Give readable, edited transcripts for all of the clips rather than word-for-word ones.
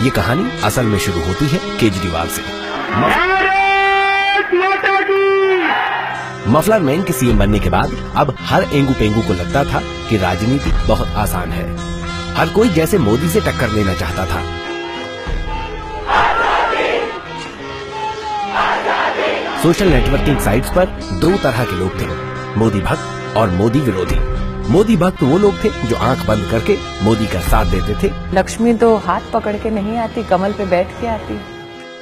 ये कहानी असल में शुरू होती है केजरीवाल से। मफलर मैन के सीएम बनने के बाद अब हर एंगू पेंगू को लगता था कि राजनीति बहुत आसान है। हर कोई जैसे मोदी से टक्कर लेना चाहता था। सोशल नेटवर्किंग साइट्स पर दो तरह के लोग थे, मोदी भक्त और मोदी विरोधी। मोदी भक्त वो लोग थे जो आंख बंद करके मोदी का साथ देते थे। लक्ष्मी तो हाथ पकड़ के नहीं आती, कमल पे बैठ के आती।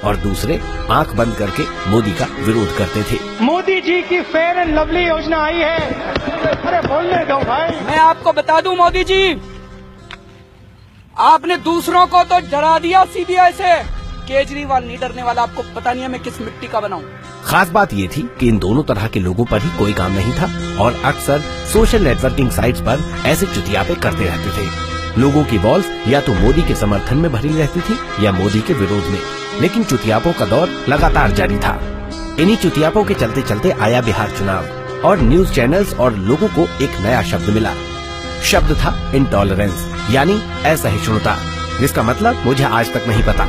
और दूसरे आंख बंद करके मोदी का विरोध करते थे। मोदी जी की फेयर एंड लवली योजना आई है, अरे बोलने दो भाई। मैं आपको बता दूं मोदी जी, आपने दूसरों को तो डरा दिया सीबीआई से, केजरीवाल नहीं डरने वाला। आपको पता नहीं है मैं किस मिट्टी का बनाऊं। खास बात ये थी कि इन दोनों तरह के लोगों पर ही कोई काम नहीं था और अक्सर सोशल नेटवर्किंग साइट्स पर ऐसे चुतियापे करते रहते थे। लोगों की वॉल्स या तो मोदी के समर्थन में भरी रहती थी या मोदी के विरोध में, लेकिन चुतियापों का दौर लगातार जारी था। इन्हीं चुतियापों के चलते चलते आया बिहार चुनाव और न्यूज चैनल्स और लोगों को एक नया शब्द मिला। शब्द था इंटॉलरेंस, यानी असहिष्णुता, जिसका मतलब मुझे आज तक नहीं पता।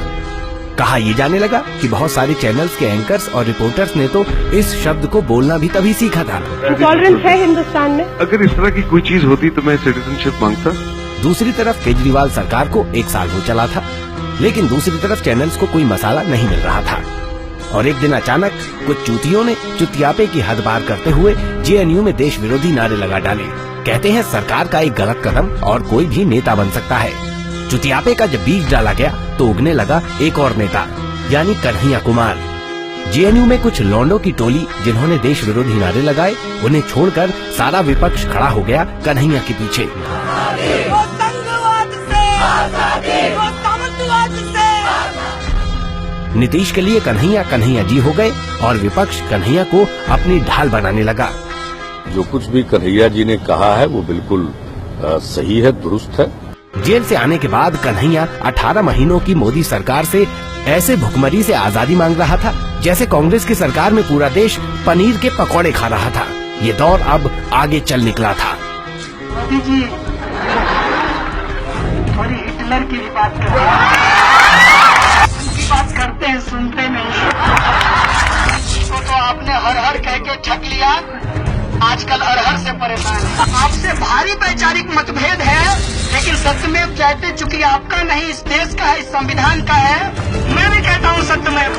कहा ये जाने लगा कि बहुत सारे चैनल्स के एंकर्स और रिपोर्टर्स ने तो इस शब्द को बोलना भी तभी सीखा था। इंटॉलरेंस है हिंदुस्तान में। अगर इस तरह की कोई चीज होती तो मैं सिटीजनशिप मांगता। दूसरी तरफ केजरीवाल सरकार को 1 साल हो चला था, लेकिन दूसरी तरफ चैनल्स को कोई मसाला नहीं मिल रहा था। और एक दिन अचानक कुछ चूतियों ने चुतियापे की हद पार करते हुए जेएनयू में देश विरोधी नारे लगा डाले। कहते हैं सरकार का एक गलत कदम और कोई भी नेता बन सकता है। चुतियापे का जब बीज डाला गया तो उगने लगा एक और नेता, यानी कन्हैया कुमार। जेएनयू में कुछ लौंडों की टोली जिन्होंने देश विरोधी नारे लगाए, उन्हें छोड़कर सारा विपक्ष खड़ा हो गया कन्हैया के पीछे। नीतीश के लिए कन्हैया कन्हैया जी हो गए और विपक्ष कन्हैया को अपनी ढाल बनाने लगा। जो कुछ भी कन्हैया जी ने कहा है वो बिल्कुल सही है, दुरुस्त है। जेल से आने के बाद कन्हैया 18 महीनों की मोदी सरकार से ऐसे भुखमरी से आजादी मांग रहा था जैसे कांग्रेस की सरकार में पूरा देश पनीर के पकौड़े खा रहा था। ये दौर अब आगे चल निकला था। मोदी जी थोड़ी हिटलर की भी बात करते हैं, सुनते नहीं। तो आपने हर हर कह के ठग लिया, आजकल अरहर से परेशान है। आपसे भारी वैचारिक मतभेद है, लेकिन सत्यमेव जयते चूंकि आपका नहीं, इस देश का है, इस संविधान का है। मैं भी कहता हूँ सत्यमेव।